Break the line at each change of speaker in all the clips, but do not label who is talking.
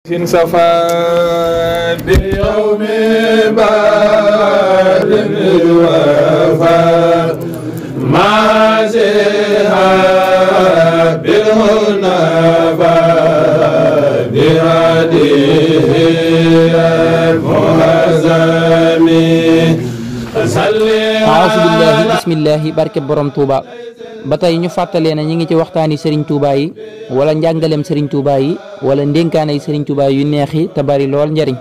في صفا باليوم بعد الوفاء مع زهاب بالهنفاء بهديه المهزم
أعوذ بالله بسم الله barke borom Touba ba tey ñu fàttalee na ñi ngi ci waxtaani Serigne Touba yi wala njàngaleem Serigne Touba yi wala ndénkaane Serigne Touba yu neex yi te bari lool njariñ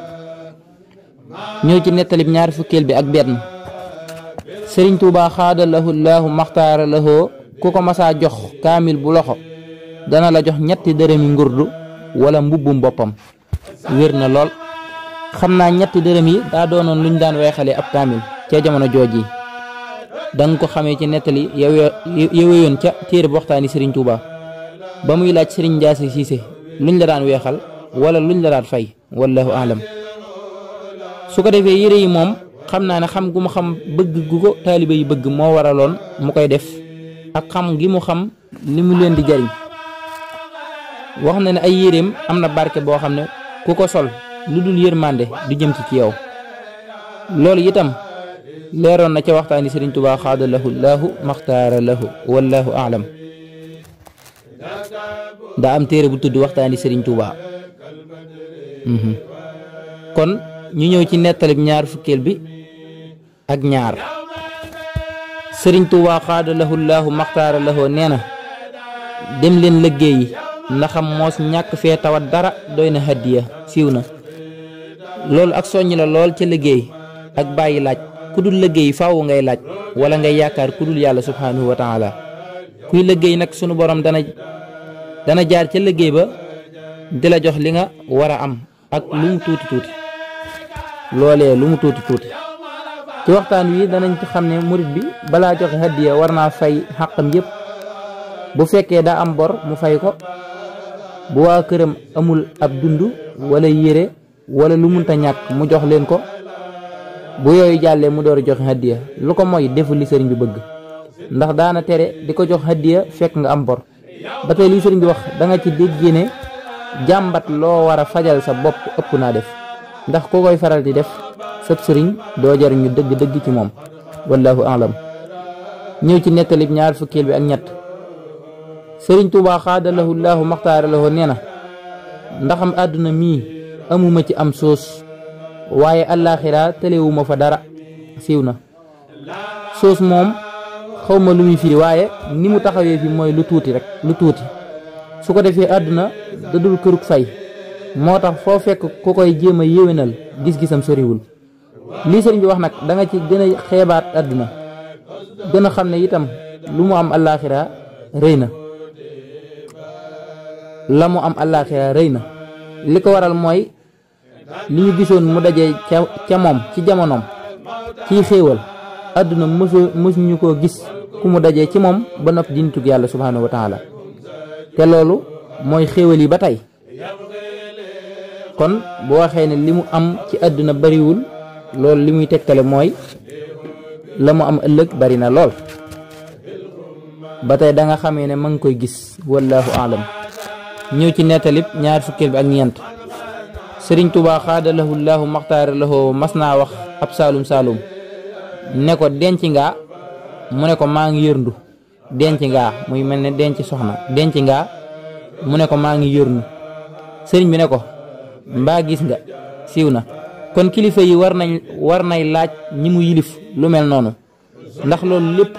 ñëw ci nettalib ñaar fukkeel bi ak benn Serigne Touba xaada lahu laahu maxtaara lahoo ku ko masaa jox kaamil bu loxo dana la jox ñetti dërëmi ngurdu wala mbubbum boppam wér na lool xam naa ñetti dërëm yi daa doonoon luñ daan weexale ab kaamil ca jamono jooji danga ko xamee ci nettali yowoon ca téere bu waxtaani Serigne Touba ba muy laaj Serigne Ndiasse Cissé luñ la daan weexal wala luñ la daan fay wallahu alam su ko defee yére yi moom xam naa ne xam gu mu xam bëgg gu ko taalibe yi bëgg moo waraloon mu koy def ak xam gi mu xam li mu leen di jariñ wax na ne ay yéreem am na barke boo xam ne ku ko sol lu dul yërmande du jëm ci yow loolu itam leeroon na ca waxtaani Serigne Touba xaada lahu laahu maxtaara lahu wallahu alam daa am téere bu tudd waxtaani Serigne Touba kon ñu ñëw ci nettalib ñaar fukkeel bi ak ñaar Serigne Touba xaada lahu laahu maxtaara lahu nee na dem leen liggéeyi ndaxam moos ñàkk fee tawat dara doy na hadiya siiw na loolu ak soññ la lool ca liggéey ak bàyyi laaj ku dul liggéey faaw ngay laaj wala ngay yaakaar ku dul yàlla subhanahu wa taala kuy liggéey nag sunu borom dana jaar ca liggéey ba di la jox li nga war a am ak lu mu tuuti tuuti loolee lu mu tuuti tuuti ci waxtaan wi danañ ci xam ne murit bi balaa joxe hadiya war naa fay xàqam yépp bu fekkee daa am bor mu fay ko bu waa këram amul ab dund wala yére wala lu munta ñàkk mu jox leen ko bu yooyu jàllee mu door a joxe hadiya lu ko mooy deful li sëriñ bi bëgg ndax daana tere di ko jox hadiya fekk nga am bor ba tey li sëriñ bi wax da nga ci dégg ne jàmbat loo war a fajal sa bopp ëpp naa def ndax ku koy faral di def sëb sëriñ doo jariñu dëgg-dëgg ci moom wallahu alam ñëw ci nettalib ñaar fukkeel bi ak ñett Sëriñ Touba xaada lahu laahu maxtaara lahu nee na ndaxam àdduna mii amuma ci am soos waaye àllaaxira tëlewuma fa dara siiw na soos moom xawma lu muy firi waaye ni mu taxawee fi mooy lu tuuti rek lu tuuti su ko defee àdduna dadul kërug fay moo tax foo fekk ku koy jéem a yéwénal gis-gisam soriwul lii sëriñ bi wax nag da nga ci gën a xeebaat àdduna gën a xam ne itam lu mu am àllaaxira rëy na la mu am àllaaxira rëy na li ko waral mooy li ñu gisoon mu dajee ca moom ci jamonoom ciy xéewal àdduna mësuñu koo gis ku mu dajee ci moom ba noppi di nitug yàlla subhanahu wa taala te loolu mooy xéewal yi ba tey kon bu waxee ne li mu am ci àdduna bariwul loolu li muy tegtale mooy la mu am ëllëg bari na lool ba tey da nga xamee ne ma ngi koy gis wallahu alam ñëw ci nettalib ñaar fukkeel bi ak ñeent Sëriñ Touba xaada lahu laahu maxtaara lahu mas naa wax ab saalum ne ko denc ngaa mu ne ko maa ngi yërndu denc ngaa muy mel ne denc soxna denc ngaa mu ne ko maa ngi yërndu sëriñ bi ne ko mbaa gis nga siiw na kon kilifa yi war nay laaj ñi mu yilif lu mel noonu ndax loolu lépp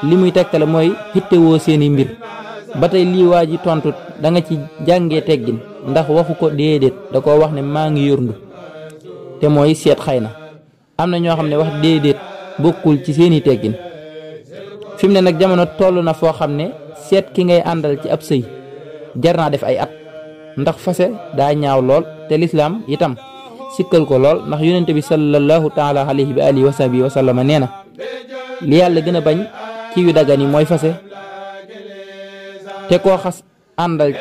li muy tegtale mooy xittewoo seeni mbir ba tey lii waa ji tontu da nga ci jàngee teggin ndax waxu ko déedéet da koo wax ne maa ngi yërndu te mooy seet xëy na am na ñoo xam ne wax déedéet bokkul ci seeni teggin fi mu ne nag jamono toll na foo xam ne seet ki ngay àndal ci ab sëy jar naa def ay at ndax fase daa ñaaw lool te lislaam itam sikkal ko lool ndax yonente bi sallallahu taala alayhi wa alihi wa sahbihi wa sallama nee na li yàlla gën a bañ ci yu dagan yi mooy fase te koo xas àndal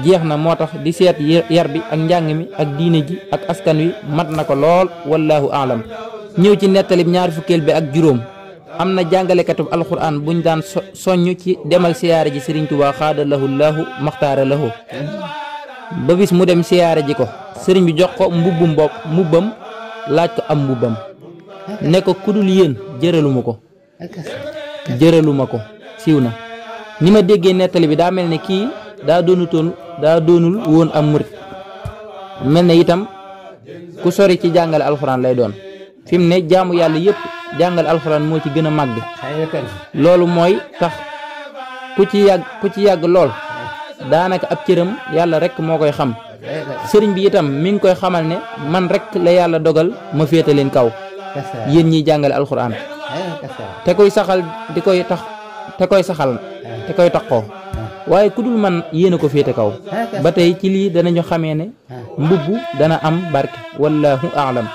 jeex na moo tax di seet yar bi ak njàng mi ak diine ji ak askan wi mat na ko lool wallahu alam ñëw ci nettalib ñaar fukkeel bi ak juróom am na jàngalekatub alquran buñ daan soññ ci demal siyaare ji Sëriñ Tuubaa xaada lahu laahu maxtaara lahu ba bis mu dem siyaare ji ko sëriñ bi jox ko mbubbam laaj ko am mbubbam ne ko kudul yéen jëraluma ko siiw na ni ma déggee nettali bi daa mel ne kii daa doonul woon am murit mel ne itam ku sori ci jàngale alxuraan lay doon fi mu ne jaamu yàlla yëpp jàngale alxuraan moo ci gën a màgg loolu mooy tax ku ci yàgg lool daanaka ab cëram yàlla rek moo koy xam sëriñ bi itam mi ngi koy xamal ne man rek la yàlla dogal ma féete leen kaw yéen ñiy jàngale alxuraan te koy saxal te koy taxoo waaye ku dul man yéen a ko féete kaw ba tey ci lii danañu xamee ne mbubb dana am barke wallahu a'lam